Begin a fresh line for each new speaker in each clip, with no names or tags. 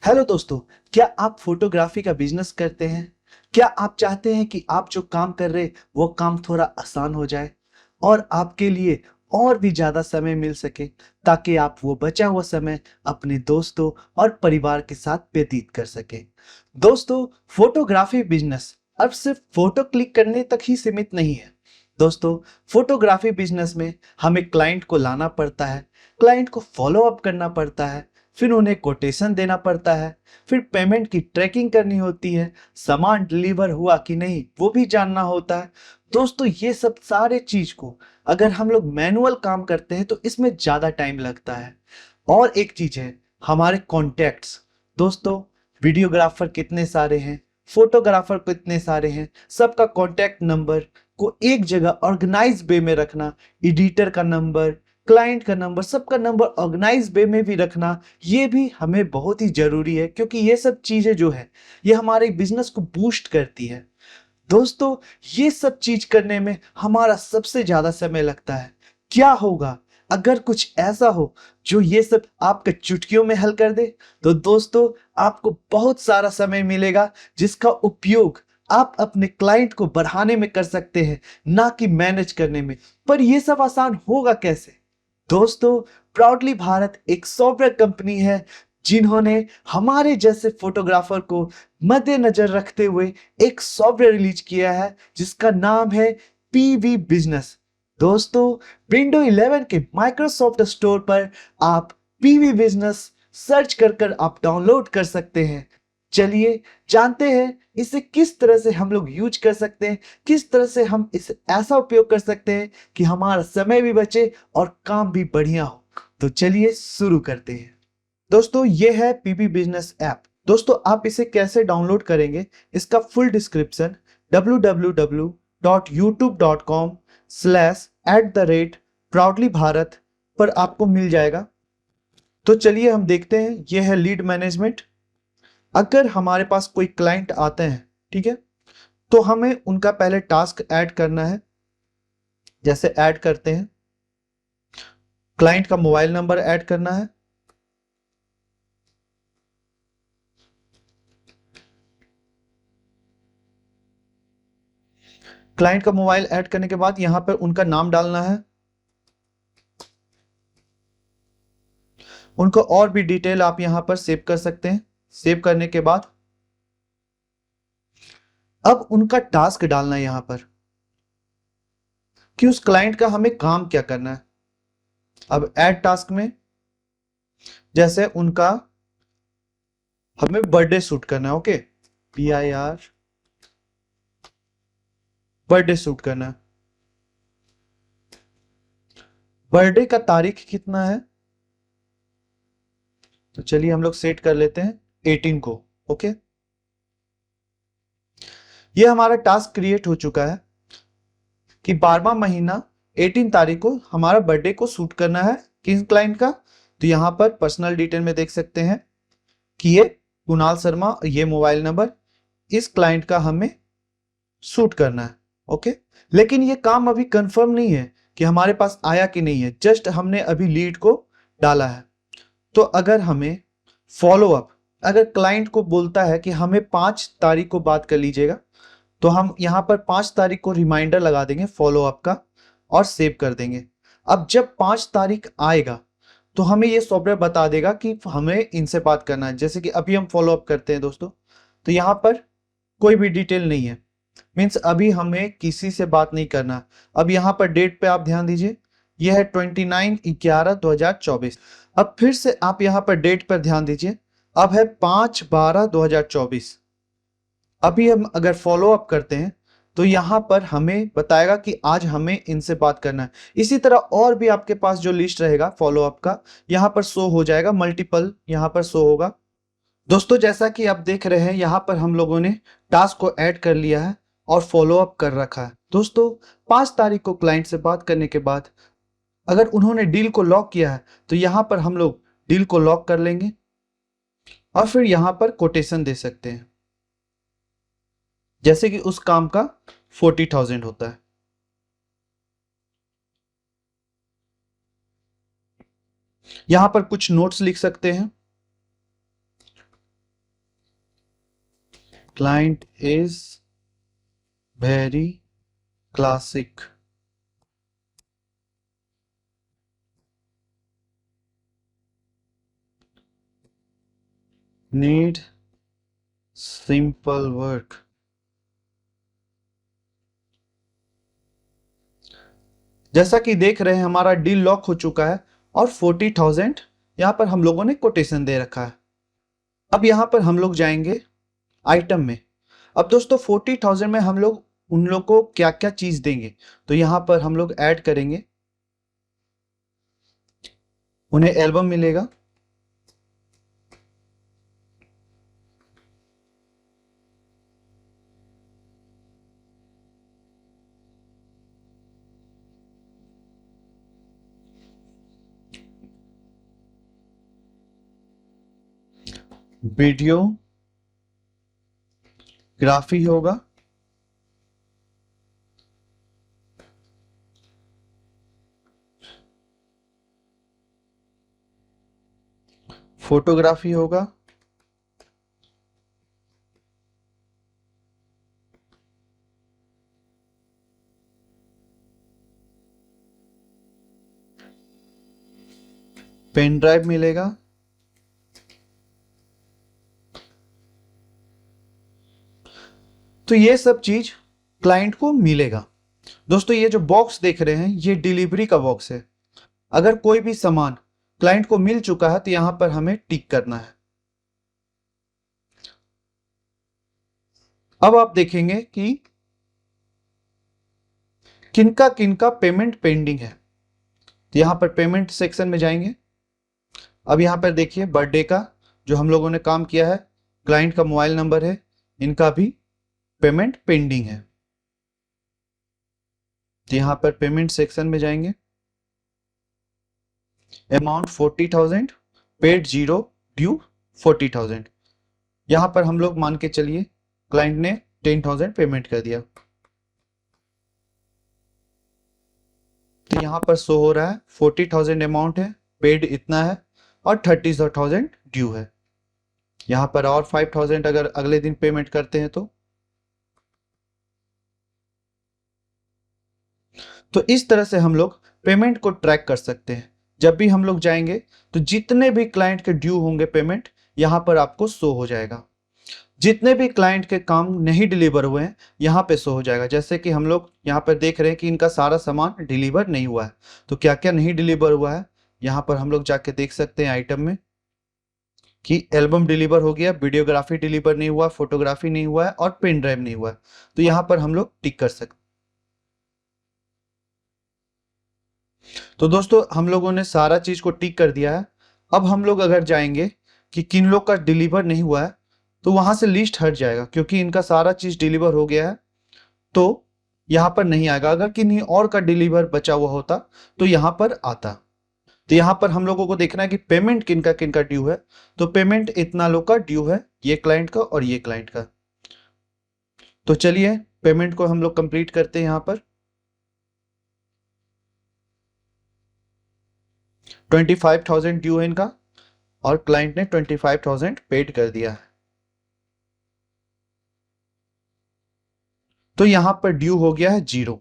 Hello दोस्तों, क्या आप फोटोग्राफी का बिजनेस करते हैं? क्या आप चाहते हैं कि आप जो काम कर रहे वो काम थोड़ा आसान हो जाए और आपके लिए और भी ज्यादा समय मिल सके ताकि आप वो बचा हुआ समय अपने दोस्तों और परिवार के साथ व्यतीत कर सके। दोस्तों, फोटोग्राफी बिजनेस अब सिर्फ फोटो क्लिक करने तक ही सीमित नहीं है। दोस्तों, फोटोग्राफी बिजनेस में हमें क्लाइंट को लाना पड़ता है, क्लाइंट को फॉलो अप करना पड़ता है, फिर उन्हें कोटेशन देना पड़ता है, फिर पेमेंट की ट्रैकिंग करनी होती है, सामान डिलीवर हुआ कि नहीं वो भी जानना होता है। दोस्तों, ये सब सारे चीज को अगर हम लोग मैनुअल काम करते हैं तो इसमें ज्यादा टाइम लगता है। और एक चीज है, हमारे कॉन्टेक्ट्स। दोस्तों, वीडियोग्राफर कितने सारे हैं, फोटोग्राफर कितने सारे हैं, सबका कॉन्टैक्ट नंबर को एक जगह ऑर्गेनाइज वे में रखना, एडिटर का नंबर, क्लाइंट का नंबर, सबका नंबर ऑर्गेनाइज वे में भी रखना, ये भी हमें बहुत ही जरूरी है क्योंकि ये सब चीजें जो है ये हमारे बिजनेस को बूस्ट करती है। दोस्तों, ये सब चीज करने में हमारा सबसे ज्यादा समय लगता है। क्या होगा अगर कुछ ऐसा हो जो ये सब आपके चुटकियों में हल कर दे? तो दोस्तों, आपको बहुत सारा समय मिलेगा जिसका उपयोग आप अपने क्लाइंट को बढ़ाने में कर सकते हैं, ना कि मैनेज करने में। पर यह सब आसान होगा कैसे? दोस्तों, प्राउडली भारत एक सॉफ्टवेयर कंपनी है जिन्होंने हमारे जैसे फोटोग्राफर को मद्देनजर रखते हुए एक सॉफ्टवेयर रिलीज किया है जिसका नाम है पीवी बिजनेस। दोस्तों, विंडो 11 के माइक्रोसॉफ्ट स्टोर पर आप पीवी बिजनेस सर्च कर आप डाउनलोड कर सकते हैं। चलिए जानते हैं इसे किस तरह से हम लोग यूज कर सकते हैं, किस तरह से हम इसे ऐसा उपयोग कर सकते हैं कि हमारा समय भी बचे और काम भी बढ़िया हो। तो चलिए शुरू करते हैं। दोस्तों, ये है पीपी बिजनेस ऐप। दोस्तों, आप इसे कैसे डाउनलोड करेंगे इसका फुल डिस्क्रिप्शन www.youtube.com/@proudlyBharat पर आपको मिल जाएगा। तो चलिए हम देखते हैं। यह है लीड मैनेजमेंट। अगर हमारे पास कोई क्लाइंट आते हैं, ठीक है, तो हमें उनका पहले टास्क ऐड करना है। जैसे ऐड करते हैं, क्लाइंट का मोबाइल नंबर ऐड करना है, क्लाइंट का मोबाइल ऐड करने के बाद यहां पर उनका नाम डालना है, उनको और भी डिटेल आप यहां पर सेव कर सकते हैं। सेव करने के बाद अब उनका टास्क डालना है यहां पर कि उस क्लाइंट का हमें काम क्या करना है। अब ऐड टास्क में जैसे उनका हमें बर्थडे शूट करना है, ओके, PIR बर्थडे शूट करना है। बर्थडे का तारीख कितना है तो चलिए हम लोग सेट कर लेते हैं 18 को, ओके। ये हमारा टास्क क्रिएट हो चुका है कि 12वां महीना 18 तारीख को हमारा बर्थडे को शूट करना है। किस क्लाइंट का? तो यहां पर पर्सनल डिटेल में देख सकते हैं कि ये कुणाल शर्मा और ये मोबाइल नंबर, इस क्लाइंट का हमें शूट करना है, ओके। लेकिन ये काम अभी कंफर्म नहीं है कि हमारे पास आया कि नहीं है, जस्ट हमने अभी लीड को डाला है। तो अगर हमें फॉलो अप, अगर क्लाइंट को बोलता है कि हमें 5 तारीख को बात कर लीजिएगा, तो हम यहां पर 5 तारीख को रिमाइंडर लगा देंगे फॉलो अप का और सेव कर देंगे। अब जब 5 तारीख आएगा तो हमें ये सॉफ्टवेयर बता देगा कि हमें इनसे बात करना है। जैसे कि अभी हम फॉलो अप करते हैं दोस्तों, तो यहां पर कोई भी डिटेल नहीं है, मीन्स अभी हमें किसी से बात नहीं करना। अब यहां पर डेट पे आप ध्यान दीजिए, यह है 29/11/2024। अब फिर से आप यहां पर डेट पर ध्यान दीजिए, अब है 5/12/2024। अभी हम अगर फॉलो अप करते हैं तो यहां पर हमें बताएगा कि आज हमें इनसे बात करना है। इसी तरह और भी आपके पास जो लिस्ट रहेगा फॉलो अप का यहां पर शो हो जाएगा, मल्टीपल यहां पर शो होगा। दोस्तों, जैसा कि आप देख रहे हैं यहां पर हम लोगों ने टास्क को ऐड कर लिया है और फॉलो अप कर रखा है। दोस्तों, 5 तारीख को क्लाइंट से बात करने के बाद अगर उन्होंने डील को लॉक किया है तो यहां पर हम लोग डील को लॉक कर लेंगे और फिर यहां पर कोटेशन दे सकते हैं। जैसे कि उस काम का 40,000 होता है। यहां पर कुछ नोट्स लिख सकते हैं। Client is very classic. Need simple work. जैसा कि देख रहे हैं हमारा डील लॉक हो चुका है और 40,000 यहां पर हम लोगों ने कोटेशन दे रखा है। अब यहां पर हम लोग जाएंगे आइटम में। अब दोस्तों 40,000 में हम लोग उन लोग को क्या क्या चीज देंगे, तो यहां पर हम लोग ऐड करेंगे। उन्हें एल्बम मिलेगा, वीडियो ग्राफी होगा, फोटोग्राफी होगा, पेन ड्राइव मिलेगा, तो ये सब चीज क्लाइंट को मिलेगा। दोस्तों ये जो बॉक्स देख रहे हैं ये डिलीवरी का बॉक्स है। अगर कोई भी सामान क्लाइंट को मिल चुका है तो यहां पर हमें टिक करना है। अब आप देखेंगे कि किनका किनका पेमेंट पेंडिंग है, तो यहां पर पेमेंट सेक्शन में जाएंगे। अब यहां पर देखिए बर्थडे का जो हम लोगों ने काम किया है, क्लाइंट का मोबाइल नंबर है, इनका भी पेमेंट पेंडिंग है, तो यहां पर पेमेंट सेक्शन में जाएंगे। Amount 40,000, paid 0, due 40,000। यहां पर हम लोग मान के चलिए क्लाइंट ने 10,000 पेमेंट कर दिया, तो यहां पर शो हो रहा है 40,000 अमाउंट है, पेड इतना है और 30,000 ड्यू है। यहां पर और 5,000 अगर अगले दिन पेमेंट करते हैं तो इस तरह से हम लोग पेमेंट को ट्रैक कर सकते हैं। जब भी हम लोग जाएंगे तो जितने भी क्लाइंट के ड्यू होंगे पेमेंट यहां पर आपको शो हो जाएगा। जितने भी क्लाइंट के काम नहीं डिलीवर हुए हैं यहां पे शो हो जाएगा। जैसे कि हम लोग यहां पर देख रहे हैं कि इनका सारा सामान डिलीवर नहीं हुआ है, तो क्या क्या नहीं डिलीवर हुआ है यहां पर हम लोग जाके देख सकते हैं आइटम में कि एल्बम डिलीवर हो गया, वीडियोग्राफी डिलीवर नहीं हुआ, फोटोग्राफी नहीं हुआ है और पेन ड्राइव नहीं हुआ है, तो यहां पर हम लोग टिक कर सकते। तो दोस्तों हम लोगों ने सारा चीज को टिक कर दिया है। अब हम लोग अगर जाएंगे कि किन लोग का डिलीवर नहीं हुआ है तो वहां से लिस्ट हट जाएगा, क्योंकि इनका सारा चीज डिलीवर हो गया है तो यहां पर नहीं आएगा। अगर किन्हीं और का डिलीवर बचा हुआ होता तो यहां पर आता। तो यहां पर हम लोगों को देखना है कि पेमेंट किनका किनका ड्यू है, तो पेमेंट इतना लोग का ड्यू है, ये क्लाइंट का और ये क्लाइंट का। तो चलिए पेमेंट को हम लोग कंप्लीट करते हैं। यहां पर 25,000 ड्यू है इनका और क्लाइंट ने 25,000 पेड कर दिया है, तो यहां पर ड्यू हो गया है 0।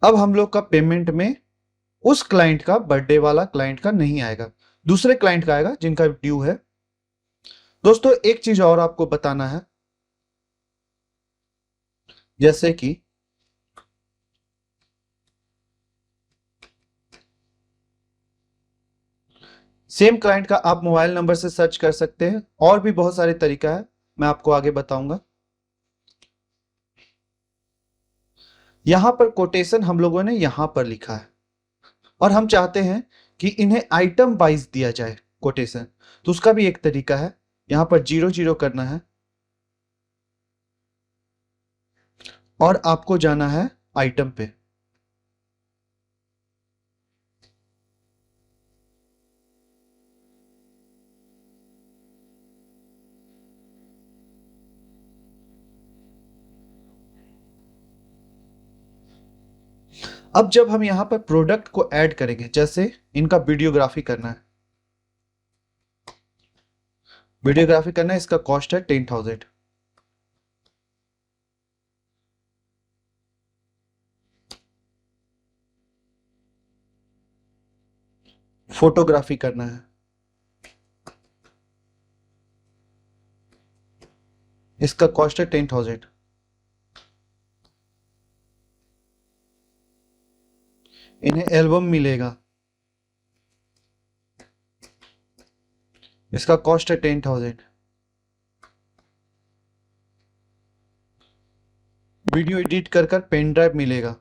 अब हम लोग का पेमेंट में उस क्लाइंट का, बर्थडे वाला क्लाइंट का नहीं आएगा, दूसरे क्लाइंट का आएगा जिनका ड्यू है। दोस्तों एक चीज और आपको बताना है, जैसे कि सेम क्लाइंट का आप मोबाइल नंबर से सर्च कर सकते हैं, और भी बहुत सारे तरीका है, मैं आपको आगे बताऊंगा। यहां पर कोटेशन हम लोगों ने यहां पर लिखा है और हम चाहते हैं कि इन्हें आइटम वाइज दिया जाए कोटेशन, तो उसका भी एक तरीका है। यहां पर 0 0 करना है और आपको जाना है आइटम पे। अब जब हम यहां पर प्रोडक्ट को ऐड करेंगे, जैसे इनका वीडियोग्राफी करना है, वीडियोग्राफी करना है, इसका कॉस्ट है 10,000। फोटोग्राफी करना है। इसका कॉस्ट है 10,000। इन्हें एल्बम मिलेगा, इसका कॉस्ट है 10,000। वीडियो एडिट कर कर पेन ड्राइव मिलेगा,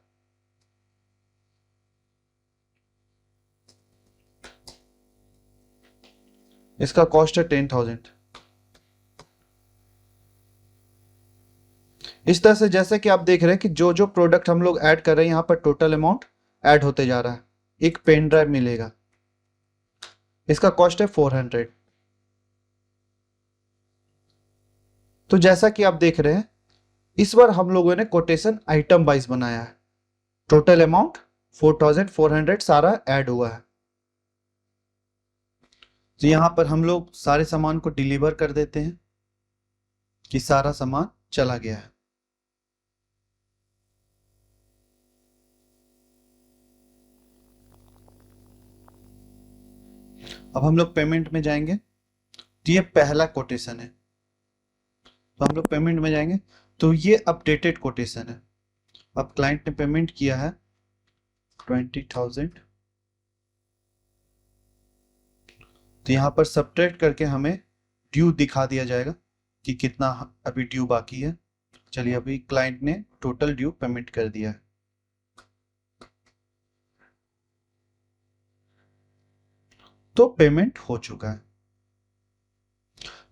इसका कॉस्ट है 10,000। इस तरह से जैसे कि आप देख रहे हैं कि जो जो प्रोडक्ट हम लोग ऐड कर रहे हैं यहां पर टोटल अमाउंट ऐड होते जा रहा है। एक पेन ड्राइव मिलेगा, इसका कॉस्ट है 400। तो जैसा कि आप देख रहे हैं इस बार हम लोगों ने कोटेशन आइटम वाइज बनाया है। टोटल अमाउंट 4,400 सारा ऐड हुआ है। तो यहां पर हम लोग सारे सामान को डिलीवर कर देते हैं कि सारा सामान चला गया है। अब हम लोग पेमेंट में जाएंगे। तो ये पहला कोटेशन है, तो हम लोग पेमेंट में जाएंगे तो ये अपडेटेड कोटेशन है। अब क्लाइंट ने पेमेंट किया है 20,000। तो यहां पर सब्ट्रैक्ट करके हमें ड्यू दिखा दिया जाएगा कि कितना अभी ड्यू बाकी है। चलिए अभी क्लाइंट ने टोटल ड्यू पेमेंट कर दिया है। तो पेमेंट हो चुका है।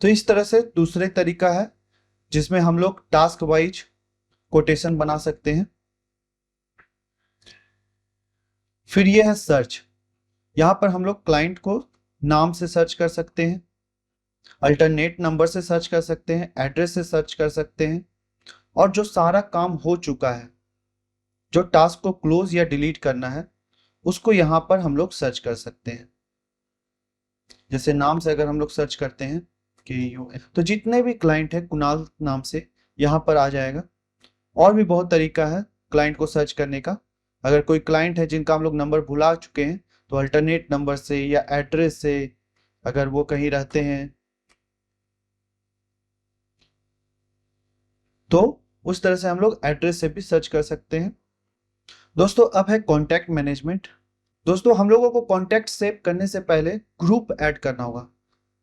तो इस तरह से दूसरे तरीका है जिसमें हम लोग टास्क वाइज कोटेशन बना सकते हैं। फिर ये है सर्च। यहां पर हम लोग क्लाइंट को नाम से सर्च कर सकते हैं, अल्टरनेट नंबर से सर्च कर सकते हैं, एड्रेस से सर्च कर सकते हैं, और जो सारा काम हो चुका है, जो टास्क को क्लोज या डिलीट करना है, उसको यहां पर हम लोग सर्च कर सकते हैं। जैसे नाम से अगर हम लोग सर्च करते हैं कि तो जितने भी क्लाइंट है कुणाल नाम से यहां पर आ जाएगा। और भी बहुत तरीका है क्लाइंट को सर्च करने का। अगर कोई क्लाइंट है जिनका हम लोग नंबर भुला चुके हैं तो अल्टरनेट नंबर से या एड्रेस से, अगर वो कहीं रहते हैं तो उस तरह से हम लोग एड्रेस से भी सर्च कर सकते हैं। दोस्तों अब है कॉन्टैक्ट मैनेजमेंट। दोस्तों हम लोगों को कॉन्टैक्ट सेव करने से पहले ग्रुप ऐड करना होगा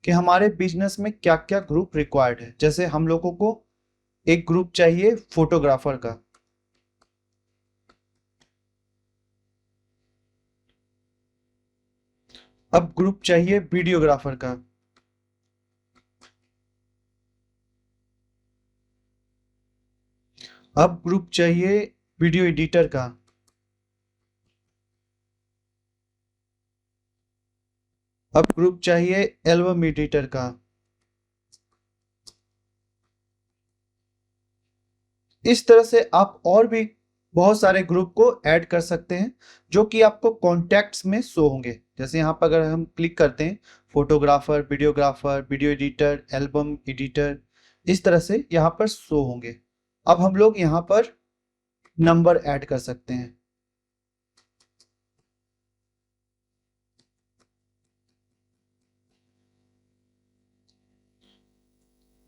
कि हमारे बिजनेस में क्या क्या ग्रुप रिक्वायर्ड है। जैसे हम लोगों को एक ग्रुप चाहिए फोटोग्राफर का, अब ग्रुप चाहिए वीडियोग्राफर का, अब ग्रुप चाहिए वीडियो एडिटर का, अब ग्रुप चाहिए एल्बम एडिटर का। इस तरह से आप और भी बहुत सारे ग्रुप को ऐड कर सकते हैं जो कि आपको कॉन्टैक्ट्स में शो होंगे। जैसे यहाँ पर अगर हम क्लिक करते हैं photographer, videographer, video editor, album editor, इस तरह से यहाँ पर शो होंगे। अब हम लोग यहाँ पर नंबर ऐड कर सकते हैं।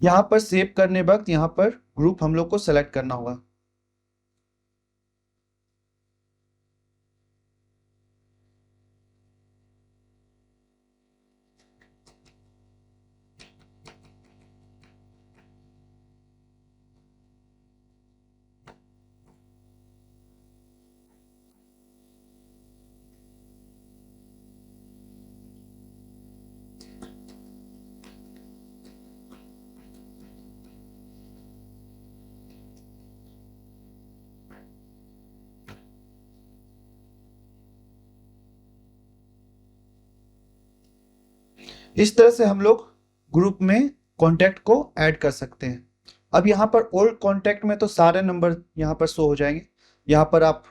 यहाँ पर सेव करने वक्त यहाँ पर ग्रुप हम लोग को सेलेक्ट करना होगा। इस तरह से हम लोग ग्रुप में कॉन्टैक्ट को ऐड कर सकते हैं। अब यहाँ पर ओल्ड कॉन्टैक्ट में तो सारे नंबर यहाँ पर शो हो जाएंगे। यहाँ पर आप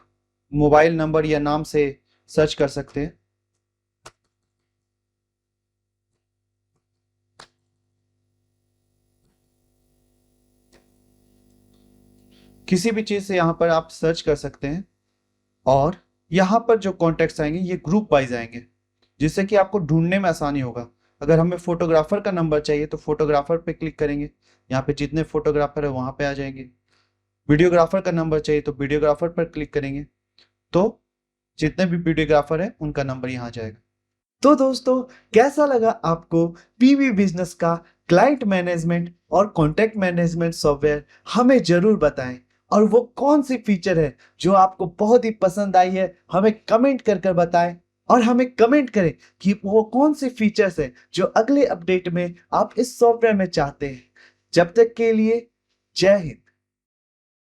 मोबाइल नंबर या नाम से सर्च कर सकते हैं। किसी भी चीज से यहाँ पर आप सर्च कर सकते हैं और यहाँ पर जो कॉन्टैक्ट्स आएंगे ये ग्रुप वाइज आएंगे। जिससे कि आपको ढूंढने में आसानी होगा। अगर हमें फोटोग्राफर का नंबर चाहिए तो फोटोग्राफर पे क्लिक करेंगे, यहाँ पे जितने फोटोग्राफर है वहां पे आ जाएंगे। वीडियोग्राफर का नंबर चाहिए तो वीडियोग्राफर पर क्लिक करेंगे, तो जितने भी वीडियोग्राफर है उनका नंबर यहाँ आ जाएगा। तो दोस्तों, कैसा लगा आपको पीवी बिजनेस का क्लाइंट मैनेजमेंट और कॉन्टेक्ट मैनेजमेंट सॉफ्टवेयर? हमें जरूर बताएं। और वो कौन सी फीचर है जो आपको बहुत ही पसंद आई है, हमें कमेंट कर कर बताएं। और हमें कमेंट करें कि वो कौन सी फीचर्स है जो अगले अपडेट में आप इस सॉफ्टवेयर में चाहते हैं। जब तक के लिए जय हिंद।